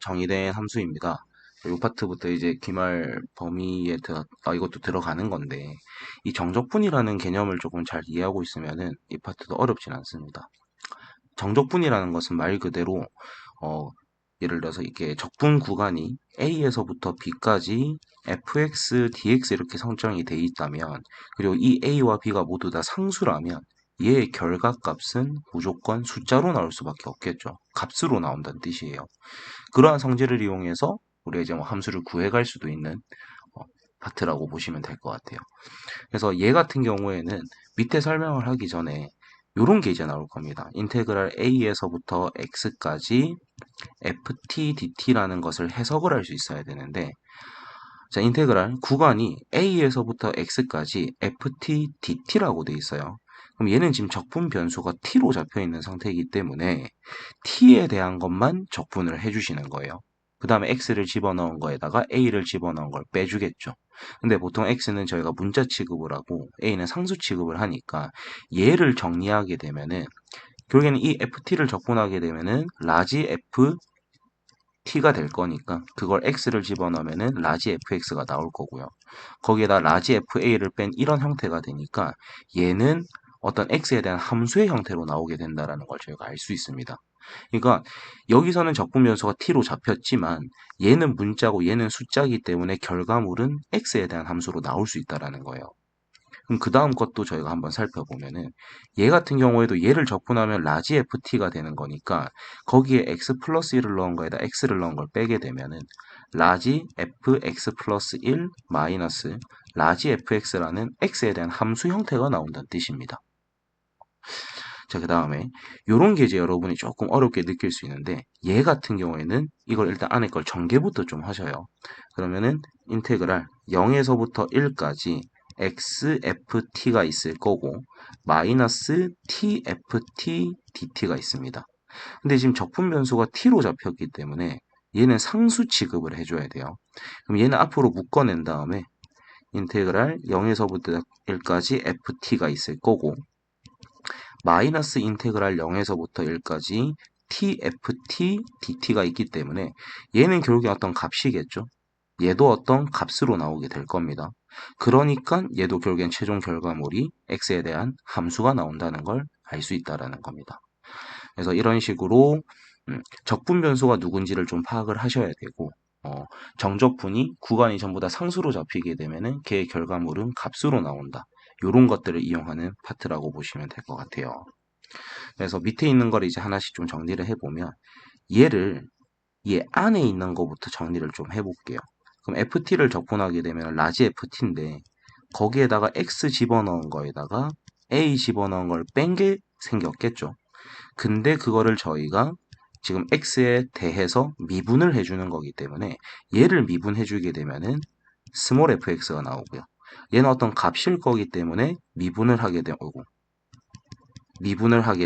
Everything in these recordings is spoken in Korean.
정의된 함수입니다. 이 파트부터 이제 기말 범위에 이것도 들어가는 건데, 이 정적분이라는 개념을 조금 잘 이해하고 있으면은 이 파트도 어렵진 않습니다. 정적분이라는 것은 말 그대로, 어, 예를 들어서 이게 적분 구간이 A에서부터 B까지 fx, dx 이렇게 설정이 돼 있다면, 그리고 이 A와 B가 모두 다 상수라면, 얘의 결과값은 무조건 숫자로 나올 수밖에 없겠죠. 값으로 나온다는 뜻이에요. 그러한 성질을 이용해서 우리가 이제 뭐 함수를 구해갈 수도 있는 어, 파트라고 보시면 될 것 같아요. 그래서 얘 같은 경우에는 밑에 설명을 하기 전에 이런 게 이제 나올 겁니다. 인테그랄 a에서부터 x까지 ft dt라는 것을 해석을 할 수 있어야 되는데, 자, 인테그랄 구간이 a에서부터 x까지 ft dt라고 돼 있어요. 그럼 얘는 지금 적분 변수가 t로 잡혀 있는 상태이기 때문에 t에 대한 것만 적분을 해주시는 거예요. 그 다음에 x를 집어넣은 거에다가 a를 집어넣은 걸 빼주겠죠. 근데 보통 x는 저희가 문자 취급을 하고 a는 상수 취급을 하니까 얘를 정리하게 되면은 결국에는 이 ft를 적분하게 되면은 라지 ft가 될 거니까 그걸 x를 집어넣으면은 라지 fx가 나올 거고요. 거기에다 라지 fa를 뺀 이런 형태가 되니까 얘는 어떤 x에 대한 함수의 형태로 나오게 된다라는 걸 저희가 알 수 있습니다. 그러니까 여기서는 적분 변수가 t로 잡혔지만 얘는 문자고 얘는 숫자이기 때문에 결과물은 x에 대한 함수로 나올 수 있다라는 거예요. 그럼 그 다음 것도 저희가 한번 살펴보면은 얘 같은 경우에도 얘를 적분하면 라지 ft가 되는 거니까 거기에 x 플러스 1을 넣은 거에다 x를 넣은 걸 빼게 되면은 라지 fx 플러스 1 마이너스 라지 fx라는 x에 대한 함수 형태가 나온다는 뜻입니다. 자, 그 다음에 요런 게 이제 여러분이 조금 어렵게 느낄 수 있는데 얘 같은 경우에는 이걸 일단 안에 걸 전개부터 좀 하셔요. 그러면은 인테그랄 0에서부터 1까지 xft가 있을 거고 마이너스 tft dt가 있습니다. 근데 지금 적분 변수가 t로 잡혔기 때문에 얘는 상수 취급을 해줘야 돼요. 그럼 얘는 앞으로 묶어낸 다음에 인테그랄 0에서부터 1까지 ft가 있을 거고 마이너스 인테그랄 0에서부터 1까지 tft dt가 있기 때문에 얘는 결국에 어떤 값이겠죠. 얘도 어떤 값으로 나오게 될 겁니다. 그러니까 얘도 결국엔 최종 결과물이 x에 대한 함수가 나온다는 걸 알 수 있다라는 겁니다. 그래서 이런 식으로 적분 변수가 누군지를 좀 파악을 하셔야 되고 정적분이 구간이 전부 다 상수로 잡히게 되면은 걔의 결과물은 값으로 나온다. 이런 것들을 이용하는 파트라고 보시면 될 것 같아요. 그래서 밑에 있는 걸 이제 하나씩 좀 정리를 해보면 얘를 얘 안에 있는 것부터 정리를 좀 해볼게요. 그럼 ft를 적분하게 되면 라지 ft인데 거기에다가 x 집어넣은 거에다가 a 집어넣은 걸 뺀 게 생겼겠죠. 근데 그거를 저희가 지금 x에 대해서 미분을 해주는 거기 때문에 얘를 미분해주게 되면은 스몰 fx가 나오고요. 얘는 어떤 값일 거기 때문에 미분을 하게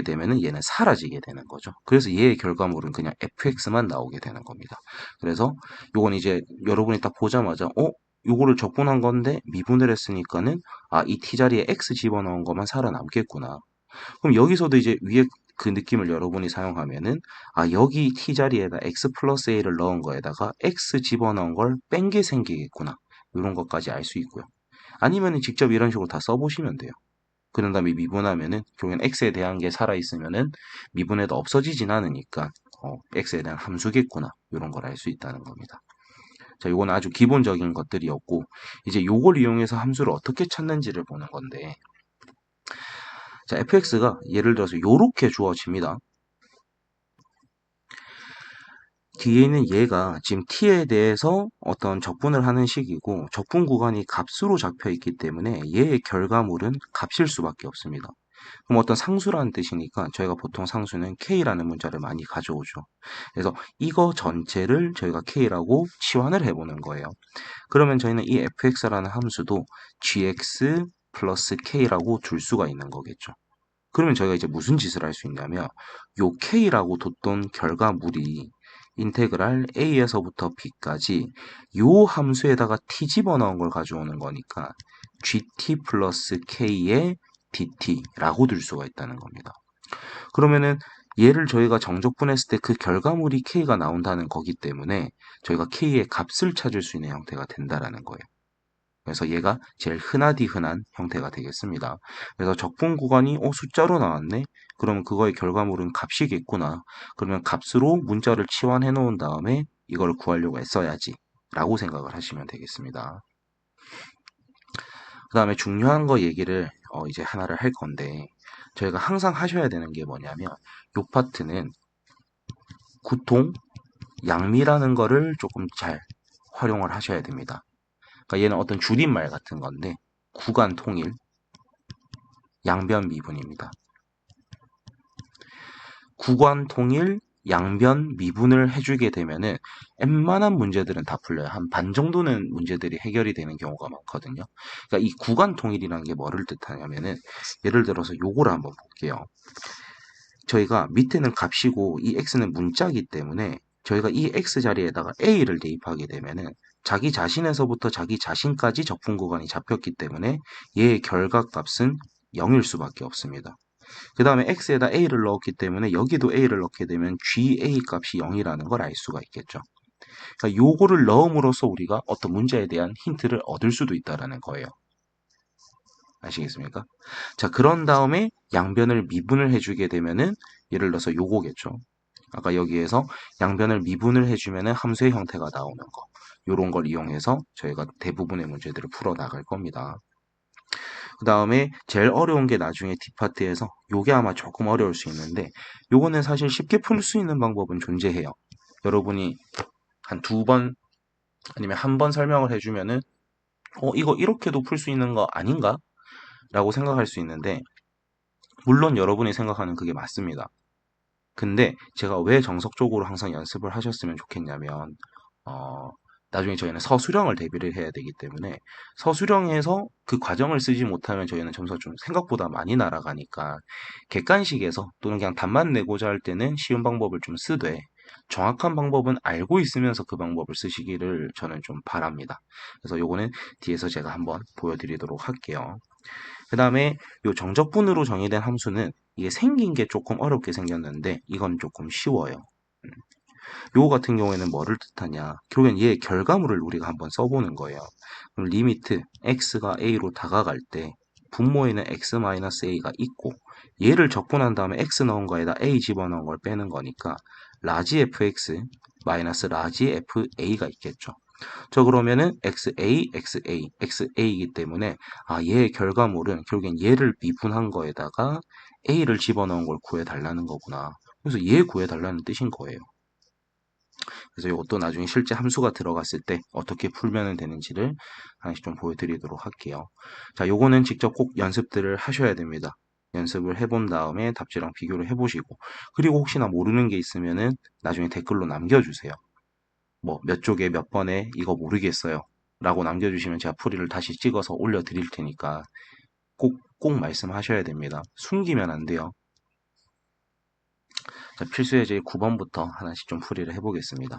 되면은 얘는 사라지게 되는 거죠. 그래서 얘의 결과물은 그냥 fx만 나오게 되는 겁니다. 그래서 요건 이제 여러분이 딱 보자마자 요거를 적분한 건데 미분을 했으니까는 이 t자리에 x 집어넣은 것만 살아남겠구나. 그럼 여기서도 이제 위에 그 느낌을 여러분이 사용하면은 여기 t자리에다 x 플러스 a를 넣은 거에다가 x 집어넣은 걸 뺀 게 생기겠구나. 이런 것까지 알 수 있고요. 아니면은 직접 이런 식으로 다 써보시면 돼요. 그런 다음에 미분하면은 결국엔 x에 대한 게 살아있으면은 미분해도 없어지진 않으니까 x에 대한 함수겠구나 이런 걸 알 수 있다는 겁니다. 자, 요건 아주 기본적인 것들이었고 이제 요걸 이용해서 함수를 어떻게 찾는지를 보는 건데 자, fx가 예를 들어서 요렇게 주어집니다. 뒤에 있는 얘가 지금 t에 대해서 어떤 적분을 하는 식이고 적분 구간이 값으로 잡혀 있기 때문에 얘의 결과물은 값일 수밖에 없습니다. 그럼 어떤 상수라는 뜻이니까 저희가 보통 상수는 k라는 문자를 많이 가져오죠. 그래서 이거 전체를 저희가 k라고 치환을 해보는 거예요. 그러면 저희는 이 fx라는 함수도 gx 플러스 k라고 둘 수가 있는 거겠죠. 그러면 저희가 이제 무슨 짓을 할 수 있냐면 요 k라고 뒀던 결과물이 인테그랄 a에서부터 b까지 요 함수에다가 t 집어넣은 걸 가져오는 거니까 gt 플러스 k의 dt라고 둘 수가 있다는 겁니다. 그러면은 얘를 저희가 정적분했을 때 그 결과물이 k가 나온다는 거기 때문에 저희가 k의 값을 찾을 수 있는 형태가 된다라는 거예요. 그래서 얘가 제일 흔하디 흔한 형태가 되겠습니다. 그래서 적분 구간이 숫자로 나왔네? 그러면 그거의 결과물은 값이겠구나. 그러면 값으로 문자를 치환해 놓은 다음에 이걸 구하려고 애써야지 라고 생각을 하시면 되겠습니다. 그 다음에 중요한 거 얘기를 이제 하나를 할 건데 저희가 항상 하셔야 되는 게 뭐냐면 요 파트는 구통, 양미라는 거를 조금 잘 활용을 하셔야 됩니다. 그러니까 얘는 어떤 줄임말 같은 건데 구간 통일, 양변 미분입니다. 구간 통일, 양변 미분을 해주게 되면은 웬만한 문제들은 다 풀려요. 한 반 정도는 문제들이 해결이 되는 경우가 많거든요. 그러니까 이 구간 통일이라는 게 뭐를 뜻하냐면은 예를 들어서 요거를 한번 볼게요. 저희가 밑에는 값이고 이 x는 문자이기 때문에 저희가 이 x 자리에다가 a를 대입하게 되면은 자기 자신에서부터 자기 자신까지 적분 구간이 잡혔기 때문에 얘의 결과값은 0일 수밖에 없습니다. 그 다음에 x에다 a를 넣었기 때문에 여기도 a를 넣게 되면 ga 값이 0이라는 걸 알 수가 있겠죠. 그러니까 요거를 넣음으로써 우리가 어떤 문제에 대한 힌트를 얻을 수도 있다라는 거예요. 아시겠습니까? 자, 그런 다음에 양변을 미분을 해주게 되면은 예를 들어서 요거겠죠. 아까 여기에서 양변을 미분을 해주면은 함수의 형태가 나오는 거. 요런 걸 이용해서 저희가 대부분의 문제들을 풀어 나갈 겁니다. 그 다음에 제일 어려운 게 나중에 뒷파트에서 요게 아마 조금 어려울 수 있는데 요거는 사실 쉽게 풀 수 있는 방법은 존재해요. 여러분이 한 두 번 아니면 한 번 설명을 해주면은 이거 이렇게도 풀 수 있는 거 아닌가? 라고 생각할 수 있는데 물론 여러분이 생각하는 그게 맞습니다. 근데 제가 왜 정석적으로 항상 연습을 하셨으면 좋겠냐면 어, 나중에 저희는 서술형을 대비를 해야 되기 때문에 서술형에서 그 과정을 쓰지 못하면 저희는 점수가 좀 생각보다 많이 날아가니까 객관식에서 또는 그냥 답만 내고자 할 때는 쉬운 방법을 좀 쓰되 정확한 방법은 알고 있으면서 그 방법을 쓰시기를 저는 좀 바랍니다. 그래서 요거는 뒤에서 제가 한번 보여드리도록 할게요. 그 다음에 요 정적분으로 정의된 함수는 이게 생긴 게 조금 어렵게 생겼는데 이건 조금 쉬워요. 요거 같은 경우에는 뭐를 뜻하냐? 결국엔 얘의 결과물을 우리가 한번 써보는 거예요. 그럼 리미트 x가 a로 다가갈 때 분모에는 x-a가 있고 얘를 적분한 다음에 x 넣은 거에다 a 집어넣은 걸 빼는 거니까 라지 fx 마이너스 라지 fa가 있겠죠. 저 그러면은 xa, xa, xa이기 때문에 얘의 결과물은 결국엔 얘를 미분한 거에다가 a를 집어넣은 걸 구해달라는 거구나. 그래서 얘 구해달라는 뜻인 거예요. 그래서 이것도 나중에 실제 함수가 들어갔을 때 어떻게 풀면 되는지를 하나씩 좀 보여드리도록 할게요. 자, 요거는 직접 꼭 연습들을 하셔야 됩니다. 연습을 해본 다음에 답지랑 비교를 해보시고 그리고 혹시나 모르는 게 있으면은 나중에 댓글로 남겨주세요. 뭐 몇 쪽에 몇 번에 이거 모르겠어요 라고 남겨주시면 제가 풀이를 다시 찍어서 올려드릴 테니까 꼭 말씀하셔야 됩니다. 숨기면 안 돼요. 자, 필수 예제 9번부터 하나씩 좀 풀이를 해보겠습니다.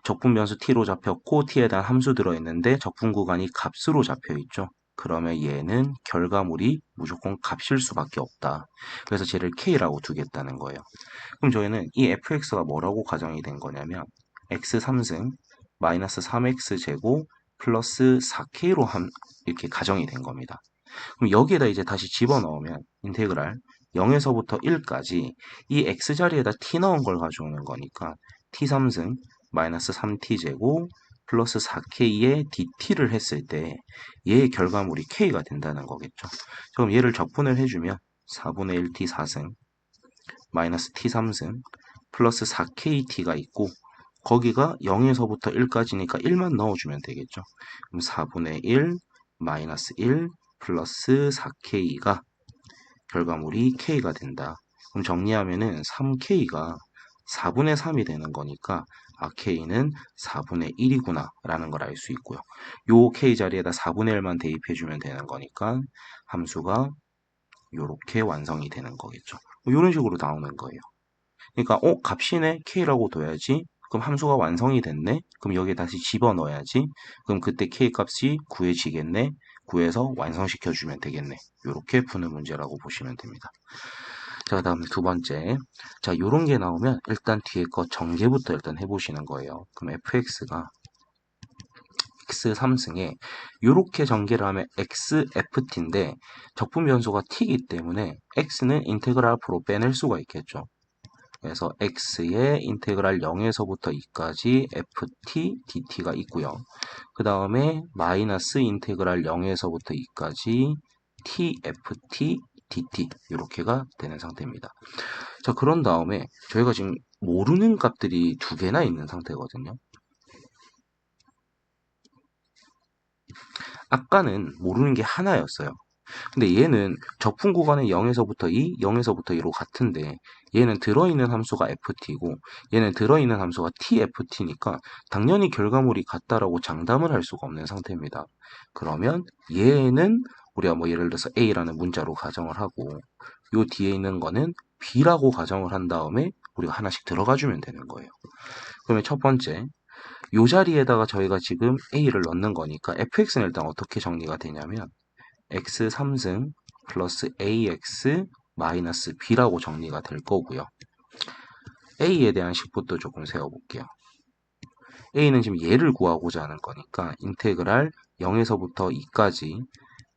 적분 변수 t로 잡혔고 t에 대한 함수 들어있는데 적분 구간이 값으로 잡혀있죠. 그러면 얘는 결과물이 무조건 값일 수밖에 없다. 그래서 쟤를 k라고 두겠다는 거예요. 그럼 저희는 이 fx가 뭐라고 가정이 된 거냐면 x 3승 마이너스 3x 제곱 플러스 4k로 이렇게 가정이 된 겁니다. 그럼 여기에다 이제 다시 집어넣으면 인테그랄 0에서부터 1까지 이 x 자리에다 t 넣은 걸 가져오는 거니까 t 3승 마이너스 3t 제곱 플러스 4k의 dt를 했을 때 얘의 결과물이 k가 된다는 거겠죠. 그럼 얘를 적분을 해주면 4분의 1t 4승 마이너스 t 3승 플러스 4kt가 있고 거기가 0에서부터 1까지니까 1만 넣어주면 되겠죠. 그럼 4분의 1 마이너스 1 플러스 4k가 결과물이 k가 된다. 그럼 정리하면은 3k가 4분의 3이 되는 거니까 k는 4분의 1이구나 라는 걸 알 수 있고요. 요 k 자리에다 4분의 1만 대입해주면 되는 거니까 함수가 이렇게 완성이 되는 거겠죠. 이런 식으로 나오는 거예요. 그러니까 값이네 k라고 둬야지. 그럼 함수가 완성이 됐네. 그럼 여기에 다시 집어넣어야지. 그럼 그때 k 값이 구해지겠네. 구해서 완성시켜주면 되겠네. 이렇게 푸는 문제라고 보시면 됩니다. 자, 그 다음에 두 번째. 자, 요런 게 나오면 일단 뒤에 거 전개부터 일단 해보시는 거예요. 그럼 fx가 x 3승에 요렇게 전개를 하면 xft인데 적분 변수가 t이기 때문에 x는 인테그랄 앞으로 빼낼 수가 있겠죠. 그래서 x의 인테그랄 0에서부터 2까지 ft dt가 있고요. 그 다음에 마이너스 인테그랄 0에서부터 2까지 tft dt 이렇게가 되는 상태입니다. 자, 그런 다음에 저희가 지금 모르는 값들이 두 개나 있는 상태거든요. 아까는 모르는 게 하나였어요. 근데 얘는 적분 구간은 0에서부터 2, 0에서부터 2로 같은데 얘는 들어있는 함수가 ft고 얘는 들어있는 함수가 tft니까 당연히 결과물이 같다라고 장담을 할 수가 없는 상태입니다. 그러면 얘는 우리가 뭐 예를 들어서 a라는 문자로 가정을 하고 요 뒤에 있는 거는 b라고 가정을 한 다음에 우리가 하나씩 들어가 주면 되는 거예요. 그러면 첫 번째 요 자리에다가 저희가 지금 a를 넣는 거니까 fx는 일단 어떻게 정리가 되냐면 x 3승 플러스 ax 마이너스 b라고 정리가 될 거고요. a에 대한 식부터 조금 세워볼게요. a는 지금 얘를 구하고자 하는 거니까 인테그랄 0에서부터 2까지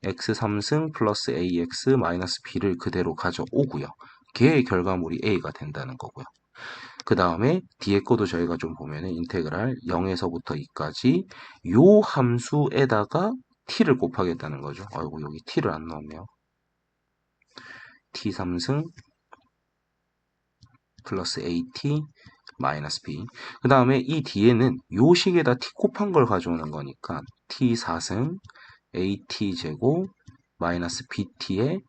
x 3승 플러스 ax 마이너스 b를 그대로 가져오고요. 걔의 결과물이 a가 된다는 거고요. 그 다음에 뒤에 거도 저희가 좀 보면은 인테그랄 0에서부터 2까지 요 함수에다가 t를 곱하겠다는 거죠. 아이고 여기 t를 안 넣었네요. t 3승 플러스 at 마이너스 b. 그 다음에 이 뒤에는 요 식에다 t 곱한 걸 가져오는 거니까 t 4승 at 제곱 마이너스 bt에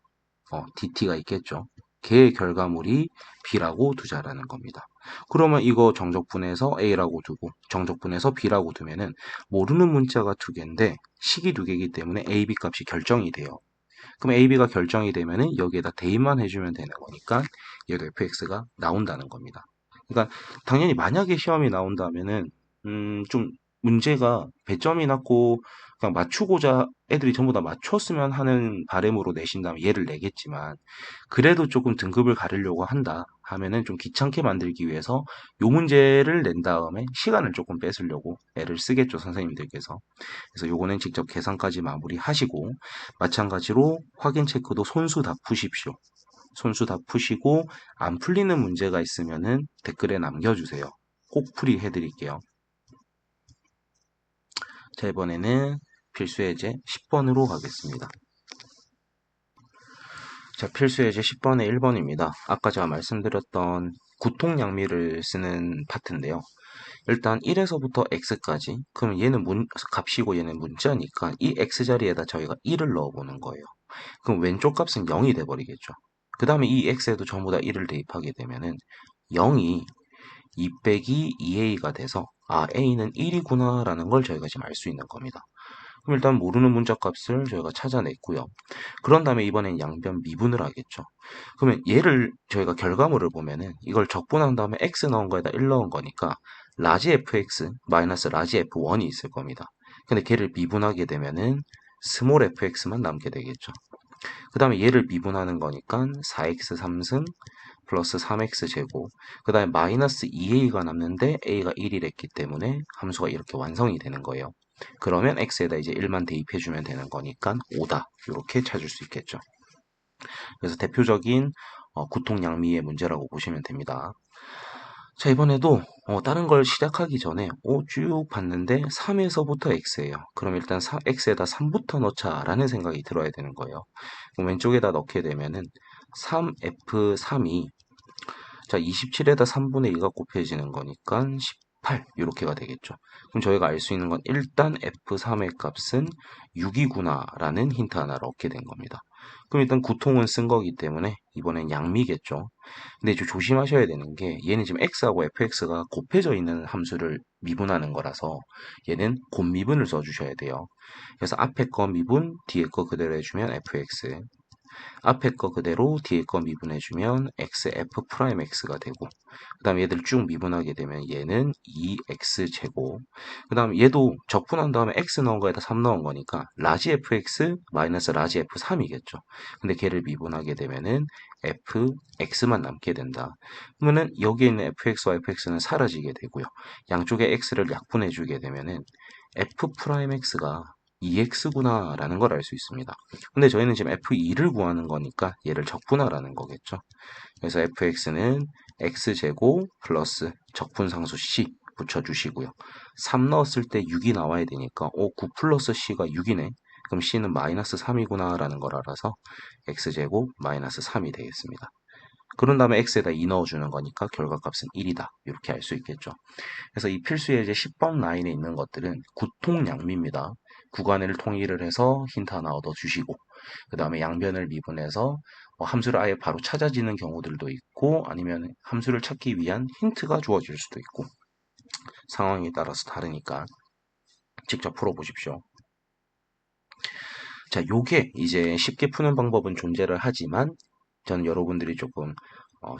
dt가 있겠죠. 걔의 결과물이 b라고 두자라는 겁니다. 그러면 이거 정적분해서 a라고 두고 정적분해서 b라고 두면은 모르는 문자가 두 개인데 식이 두 개이기 때문에 a, b 값이 결정이 돼요. 그럼 a, b가 결정이 되면은 여기에다 대입만 해주면 되는 거니까 얘도 fx가 나온다는 겁니다. 그러니까 당연히 만약에 시험이 나온다면은 좀 문제가 배점이 낮고 그냥 맞추고자 애들이 전부 다 맞췄으면 하는 바람으로 내신다면 얘를 내겠지만 그래도 조금 등급을 가리려고 한다 하면은 좀 귀찮게 만들기 위해서 요 문제를 낸 다음에 시간을 조금 뺏으려고 애를 쓰겠죠 선생님들께서. 그래서 요거는 직접 계산까지 마무리하시고 마찬가지로 확인 체크도 손수 다 푸십시오. 손수 다 푸시고 안 풀리는 문제가 있으면은 댓글에 남겨주세요. 꼭 풀이해드릴게요. 자, 이번에는 필수예제 10번으로 가겠습니다. 자, 필수예제 10번의 1번입니다. 아까 제가 말씀드렸던 구통양미를 쓰는 파트인데요. 일단 1에서부터 x까지, 그럼 얘는 값이고 얘는 문자니까 이 x 자리에다 저희가 1을 넣어보는 거예요. 그럼 왼쪽 값은 0이 돼버리겠죠. 그 다음에 이 x에도 전부 다 1을 대입하게 되면은 0이 2 빼기 2a가 돼서 아 a는 1이구나 라는 걸 저희가 지금 알 수 있는 겁니다. 그럼 일단 모르는 문자값을 저희가 찾아냈고요. 그런 다음에 이번엔 양변 미분을 하겠죠. 그러면 얘를 저희가 결과물을 보면은 이걸 적분한 다음에 x 넣은 거에다 1 넣은 거니까 라지 fx 마이너스 라지 f1이 있을 겁니다. 근데 걔를 미분하게 되면은 스몰 fx만 남게 되겠죠. 그 다음에 얘를 미분하는 거니까 4x 3승 플러스 3x 제곱 그 다음에 마이너스 2a가 남는데 a가 1이랬기 때문에 함수가 이렇게 완성이 되는 거예요. 그러면 x에다 이제 1만 대입해주면 되는 거니까 5다 이렇게 찾을 수 있겠죠. 그래서 대표적인 구통양미의 문제라고 보시면 됩니다. 자, 이번에도 다른 걸 시작하기 전에 쭉 봤는데 3에서부터 x예요. 그럼 일단 x에다 3부터 넣자라는 생각이 들어야 되는 거예요. 그럼 왼쪽에다 넣게 되면은 3f3이 자 27에다 3분의 2가 곱해지는 거니까 18 이렇게가 되겠죠. 그럼 저희가 알 수 있는 건 일단 f3의 값은 6이구나 라는 힌트 하나를 얻게 된 겁니다. 그럼 일단 구통은 쓴 거기 때문에 이번엔 양미겠죠. 근데 좀 조심하셔야 되는 게 얘는 지금 x하고 fx가 곱해져 있는 함수를 미분하는 거라서 얘는 곱미분을 써주셔야 돼요. 그래서 앞에 거 미분, 뒤에 거 그대로 해주면 fx. 앞에 거 그대로 뒤에 거 미분해주면 xf 프라임 x가 되고, 그 다음 얘들 쭉 미분하게 되면 얘는 2x제곱, 그 다음 얘도 적분한 다음에 x 넣은 거에다 3 넣은 거니까 라지 fx 마이너스 라지 f3이겠죠. 근데 걔를 미분하게 되면은 fx만 남게 된다. 그러면은 여기에 있는 fx와 fx는 사라지게 되고요. 양쪽에 x를 약분해주게 되면은 f 프라임 x가 2x구나 라는 걸 알 수 있습니다. 근데 저희는 지금 f2를 구하는 거니까 얘를 적분하라는 거겠죠. 그래서 fx는 x제곱 플러스 적분상수 c 붙여주시고요. 3 넣었을 때 6이 나와야 되니까 9 플러스 c가 6이네. 그럼 c는 마이너스 3이구나 라는 걸 알아서 x제곱 마이너스 3이 되겠습니다. 그런 다음에 x에다 2 넣어주는 거니까 결과값은 1이다. 이렇게 알 수 있겠죠. 그래서 이 필수 예제 10번 라인에 있는 것들은 구통량미입니다. 구간을 통일을 해서 힌트 하나 얻어주시고, 그 다음에 양변을 미분해서 함수를 아예 바로 찾아지는 경우들도 있고, 아니면 함수를 찾기 위한 힌트가 주어질 수도 있고, 상황에 따라서 다르니까 직접 풀어보십시오. 자, 요게 이제 쉽게 푸는 방법은 존재를 하지만, 저는 여러분들이 조금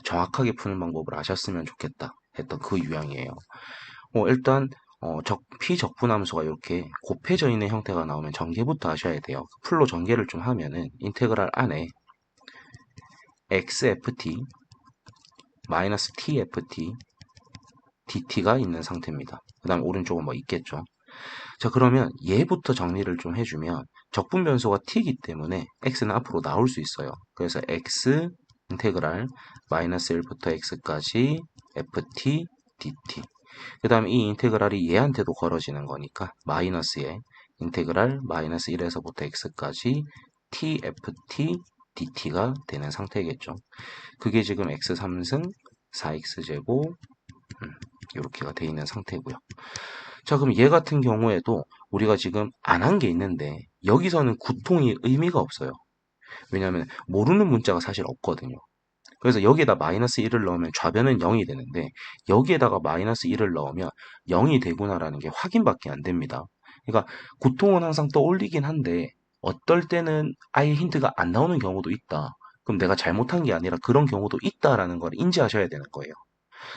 정확하게 푸는 방법을 아셨으면 좋겠다 했던 그 유형이에요. 일단 피적분함수가 이렇게 곱해져 있는 형태가 나오면 전개부터 하셔야 돼요. 풀로 전개를 좀 하면은 인테그랄 안에 xft 마이너스 tft dt가 있는 상태입니다. 그 다음 오른쪽은 뭐 있겠죠. 자, 그러면 얘부터 정리를 좀 해주면 적분 변수가 t이기 때문에 x는 앞으로 나올 수 있어요. 그래서 x 인테그랄 마이너스 1부터 x까지 ft dt, 그 다음에 이 인테그랄이 얘한테도 걸어지는 거니까 마이너스에 인테그랄 마이너스 1에서부터 x까지 tft dt가 되는 상태겠죠. 그게 지금 x 3승 4x제곱 이렇게가 돼 있는 상태고요. 자, 그럼 얘 같은 경우에도 우리가 지금 안 한 게 있는데 여기서는 구통이 의미가 없어요. 왜냐하면 모르는 문자가 사실 없거든요. 그래서 여기에다 마이너스 1을 넣으면 좌변은 0이 되는데 여기에다가 마이너스 1을 넣으면 0이 되구나라는 게 확인밖에 안 됩니다. 그러니까 구통은 항상 떠올리긴 한데 어떨 때는 아예 힌트가 안 나오는 경우도 있다. 그럼 내가 잘못한 게 아니라 그런 경우도 있다라는 걸 인지하셔야 되는 거예요.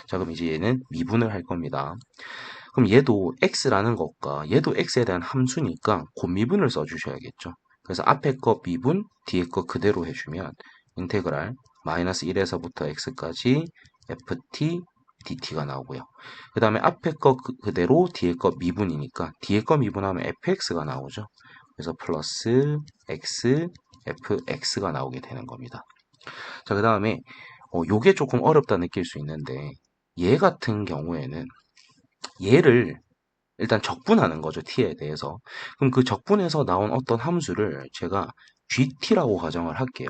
자, 그럼 이제 얘는 미분을 할 겁니다. 그럼 얘도 x라는 것과 얘도 x에 대한 함수니까 곱미분을 써주셔야겠죠. 그래서 앞에 거 미분, 뒤에 거 그대로 해주면 인테그랄 마이너스 1에서부터 x까지 ft dt가 나오고요. 그 다음에 앞에 거 그대로 뒤에 거 미분이니까 뒤에 거 미분하면 fx가 나오죠. 그래서 플러스 x fx가 나오게 되는 겁니다. 자, 그 다음에 요게 조금 어렵다 느낄 수 있는데 얘 같은 경우에는 얘를 일단 적분하는 거죠. t에 대해서. 그럼 그 적분해서 나온 어떤 함수를 제가 gt라고 가정을 할게요.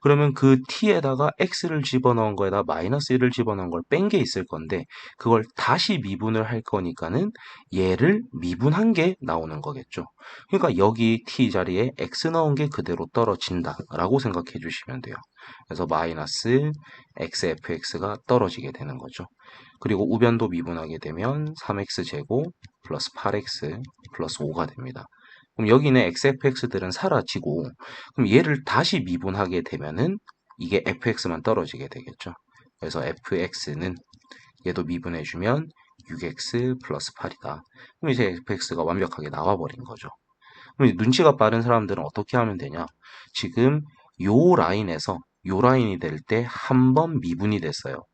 그러면 그 t에다가 x를 집어넣은 거에다 마이너스 1을 집어넣은 걸 뺀 게 있을 건데 그걸 다시 미분을 할 거니까는 얘를 미분한 게 나오는 거겠죠. 그러니까 여기 t 자리에 x 넣은 게 그대로 떨어진다 라고 생각해 주시면 돼요. 그래서 마이너스 xfx가 떨어지게 되는 거죠. 그리고 우변도 미분하게 되면 3x제곱 플러스 8x 플러스 5가 됩니다. 그럼 여기는 xfx들은 사라지고 그럼 얘를 다시 미분하게 되면은 이게 fx만 떨어지게 되겠죠. 그래서 fx는 얘도 미분해주면 6x 플러스 8이다. 그럼 이제 fx가 완벽하게 나와버린 거죠. 그럼 눈치가 빠른 사람들은 어떻게 하면 되냐? 지금 요 라인에서 요 라인이 될 때 한 번 미분이 됐어요.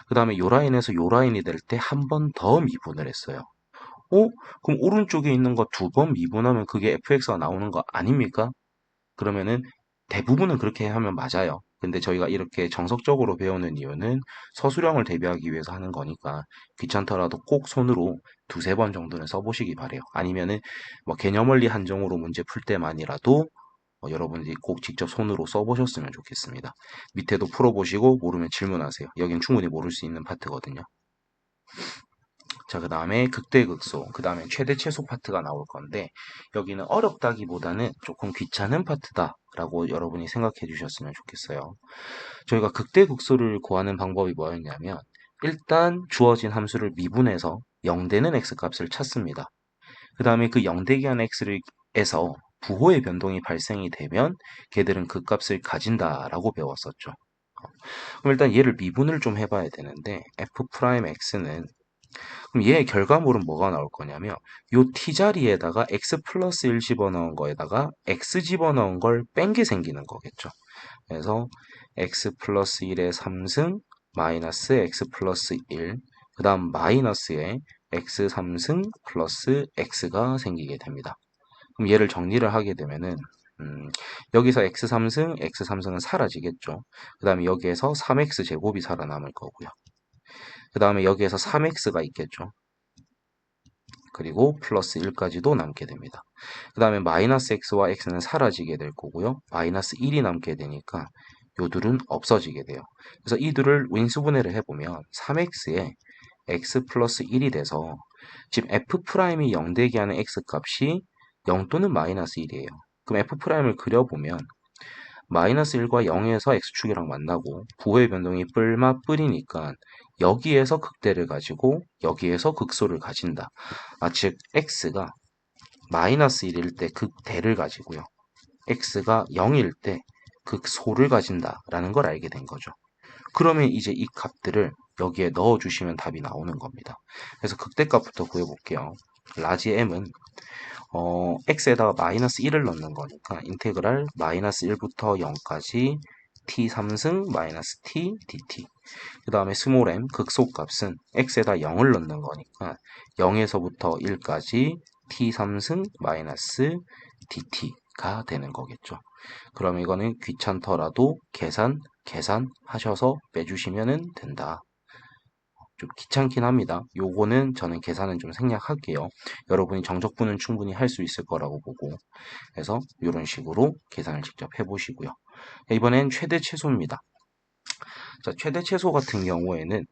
그 다음에 요 라인에서 요 라인이 될 때 한 번 더 미분을 했어요. 그럼 오른쪽에 있는 거 두 번 미분하면 그게 fx가 나오는 거 아닙니까? 그러면은 대부분은 그렇게 하면 맞아요. 근데 저희가 이렇게 정석적으로 배우는 이유는 서술형을 대비하기 위해서 하는 거니까 귀찮더라도 꼭 손으로 두세 번 정도는 써보시기 바래요. 아니면은 뭐 개념원리 한정으로 문제 풀 때만이라도 여러분들이 꼭 직접 손으로 써보셨으면 좋겠습니다. 밑에도 풀어보시고 모르면 질문하세요. 여긴 충분히 모를 수 있는 파트거든요. 자, 그 다음에 극대극소, 그 다음에 최대 최소 파트가 나올 건데 여기는 어렵다기보다는 조금 귀찮은 파트다라고 여러분이 생각해 주셨으면 좋겠어요. 저희가 극대극소를 구하는 방법이 뭐였냐면 일단 주어진 함수를 미분해서 0 되는 x값을 찾습니다. 그 다음에 그 0 되게 한 x에서 부호의 변동이 발생이 되면 걔들은 그 값을 가진다라고 배웠었죠. 그럼 일단 얘를 미분을 좀 해봐야 되는데 f'x는 그럼 얘의 결과물은 뭐가 나올 거냐면 요 t자리에다가 x 플러스 1 집어넣은 거에다가 x 집어넣은 걸 뺀 게 생기는 거겠죠. 그래서 x 플러스 1의 3승 마이너스 x 플러스 1, 그 다음 마이너스에 x 3승 플러스 x가 생기게 됩니다. 그럼 얘를 정리를 하게 되면은 여기서 x 3승, x 3승은 사라지겠죠. 그 다음에 여기에서 3x 제곱이 살아남을 거고요. 그 다음에 여기에서 3x가 있겠죠. 그리고 플러스 1까지도 남게 됩니다. 그 다음에 마이너스 x와 x는 사라지게 될 거고요. 마이너스 1이 남게 되니까 요 둘은 없어지게 돼요. 그래서 이 둘을 인수분해를 해보면 3x에 x 플러스 1이 돼서 지금 f'이 0 되게 하는 x값이 0 또는 마이너스 1이에요. 그럼 f'을 그려보면 마이너스 1과 0에서 x축이랑 만나고 부호의 변동이 뿔마 뿔이니까 여기에서 극대를 가지고 여기에서 극소를 가진다. 즉 x가 마이너스 1일 때 극대를 가지고요. x가 0일 때 극소를 가진다라는 걸 알게 된 거죠. 그러면 이제 이 값들을 여기에 넣어주시면 답이 나오는 겁니다. 그래서 극대값부터 구해볼게요. 라지 m은 x에다가 마이너스 1을 넣는 거니까 인테그랄 마이너스 1부터 0까지 t 3승 마이너스 t dt. 그 다음에 스몰 m 극소값은 x에다 0을 넣는 거니까 0에서부터 1까지 t 3승 마이너스 dt가 되는 거겠죠. 그럼 이거는 귀찮더라도 계산하셔서 빼주시면 된다. 좀 귀찮긴 합니다. 요거는 저는 계산은 좀 생략할게요. 여러분이 정적분은 충분히 할 수 있을 거라고 보고 그래서 이런 식으로 계산을 직접 해보시고요. 이번엔 최대 최소입니다. 자, 최대 최소 같은 경우에는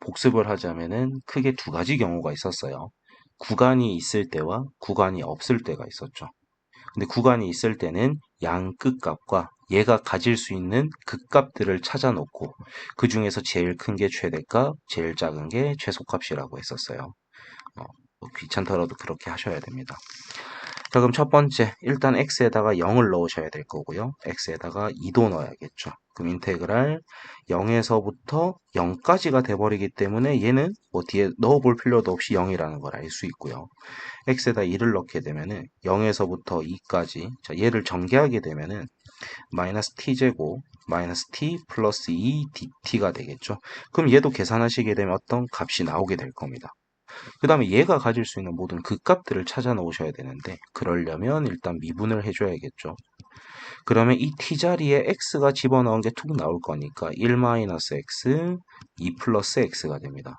복습을 하자면은 크게 두 가지 경우가 있었어요. 구간이 있을 때와 구간이 없을 때가 있었죠. 근데 구간이 있을 때는 양 끝값과 얘가 가질 수 있는 극값들을 찾아놓고 그 중에서 제일 큰 게 최대값, 제일 작은 게 최소값이라고 했었어요. 귀찮더라도 그렇게 하셔야 됩니다. 자, 그럼 첫 번째, 일단 x에다가 0을 넣으셔야 될 거고요. x에다가 2도 넣어야겠죠. 그럼 인테그랄 0에서부터 0까지가 돼버리기 때문에 얘는 뭐 뒤에 넣어볼 필요도 없이 0이라는 걸 알 수 있고요. x에다 2를 넣게 되면은 0에서부터 2까지, 자, 얘를 전개하게 되면은 마이너스 t제곱 마이너스 t 플러스 2 dt가 되겠죠. 그럼 얘도 계산하시게 되면 어떤 값이 나오게 될 겁니다. 그 다음에 얘가 가질 수 있는 모든 극값들을 찾아 놓으셔야 되는데 그러려면 일단 미분을 해줘야겠죠. 그러면 이 t자리에 x가 집어넣은 게 툭 나올 거니까 1-x, 2 플러스 x가 됩니다.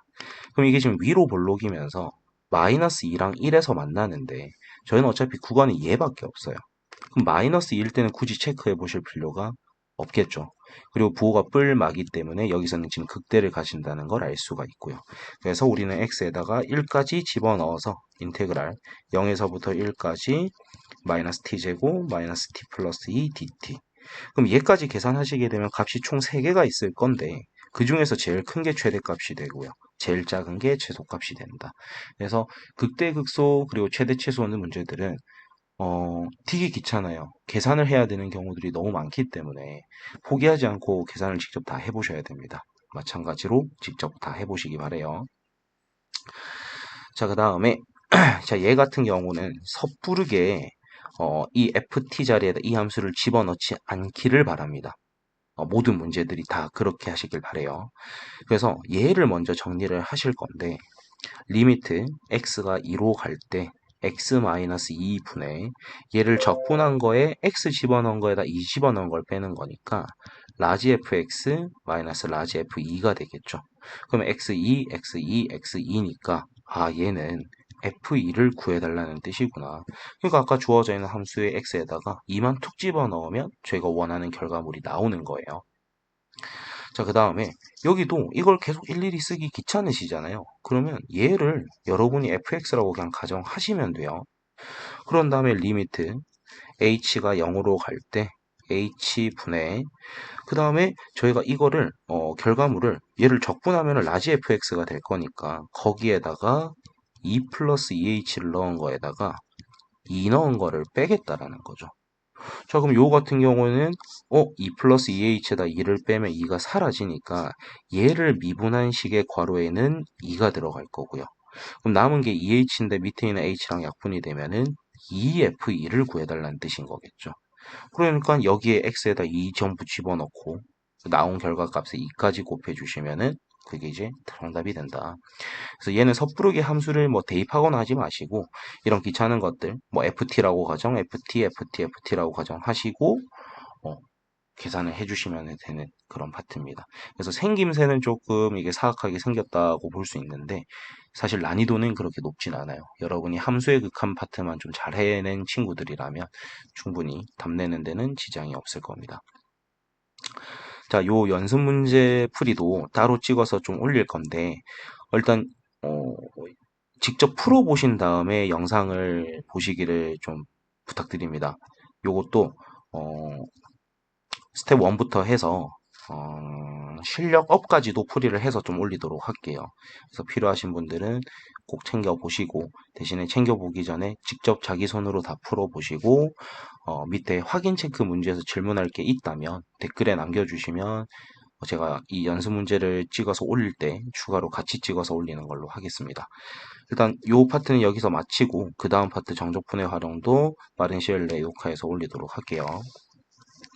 그럼 이게 지금 위로 볼록이면서 마이너스 2랑 1에서 만나는데 저희는 어차피 구간이 얘밖에 없어요. 그럼 마이너스 2일 때는 굳이 체크해 보실 필요가 없겠죠. 그리고 부호가 뿔마기 때문에 여기서는 지금 극대를 가진다는 걸 알 수가 있고요. 그래서 우리는 x에다가 1까지 집어넣어서 인테그랄 0에서부터 1까지 마이너스 t제곱 마이너스 t 플러스 2 dt. 그럼 얘까지 계산하시게 되면 값이 총 3개가 있을 건데 그 중에서 제일 큰 게 최대값이 되고요. 제일 작은 게 최소값이 된다. 그래서 극대 극소 그리고 최대 최소는 문제들은 되게 귀찮아요. 계산을 해야 되는 경우들이 너무 많기 때문에 포기하지 않고 계산을 직접 다 해보셔야 됩니다. 마찬가지로 직접 다 해보시기 바래요. 자, 그 다음에 자, 얘 같은 경우는 섣부르게 이 ft 자리에다 이 함수를 집어넣지 않기를 바랍니다. 모든 문제들이 다 그렇게 하시길 바래요. 그래서 얘를 먼저 정리를 하실 건데 리미트 x가 2로 갈 때 x-2분의 얘를 적분한 거에 x 집어넣은 거에다 2 집어넣은 걸 빼는 거니까 라지 fx 마이너스 라지 f2가 되겠죠. 그럼 x2, x2, x2니까 얘는 f2를 구해달라는 뜻이구나. 그러니까 아까 주어져 있는 함수의 x에다가 2만 툭 집어넣으면 저희가 원하는 결과물이 나오는 거예요. 자, 그 다음에 여기도 이걸 계속 일일이 쓰기 귀찮으시잖아요. 그러면 얘를 여러분이 fx라고 그냥 가정하시면 돼요. 그런 다음에 리미트 h가 0으로 갈 때 h분의 그 다음에 저희가 이거를 결과물을 얘를 적분하면 라지 fx가 될 거니까 거기에다가 2 플러스 2h를 넣은 거에다가 2 넣은 거를 빼겠다라는 거죠. 자, 그럼 요 같은 경우는 2 플러스 2h에다 2를 빼면 2가 사라지니까 얘를 미분한 식의 괄호에는 2가 들어갈 거고요. 그럼 남은 게 2h인데 밑에 있는 h랑 약분이 되면은 2f2를 구해달라는 뜻인 거겠죠. 그러니까 여기에 x에다 2 전부 집어넣고 나온 결과값에 2까지 곱해주시면은 그게 이제 정답이 된다. 그래서 얘는 섣부르게 함수를 뭐 대입하거나 하지 마시고 이런 귀찮은 것들 뭐 ft라고 가정, ft라고 가정하시고 어, 계산을 해주시면 되는 그런 파트입니다. 그래서 생김새는 조금 이게 사악하게 생겼다고 볼 수 있는데 사실 난이도는 그렇게 높진 않아요. 여러분이 함수에 극한 파트만 좀 잘 해낸 친구들이라면 충분히 답내는 데는 지장이 없을 겁니다. 자, 요 연습 문제 풀이도 따로 찍어서 좀 올릴 건데 일단 어, 직접 풀어보신 다음에 영상을 보시기를 좀 부탁드립니다. 요것도 스텝 1부터 해서 실력 업까지도 풀이를 해서 좀 올리도록 할게요. 그래서 필요하신 분들은 꼭 챙겨보시고 대신에 챙겨보기 전에 직접 자기 손으로 다 풀어보시고 밑에 확인 체크 문제에서 질문할 게 있다면 댓글에 남겨주시면 제가 이 연습 문제를 찍어서 올릴 때 추가로 같이 찍어서 올리는 걸로 하겠습니다. 일단 이 파트는 여기서 마치고 그 다음 파트 정적분의 활용도 빠른 시일 내에 녹화해서 올리도록 할게요.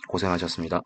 고생하셨습니다.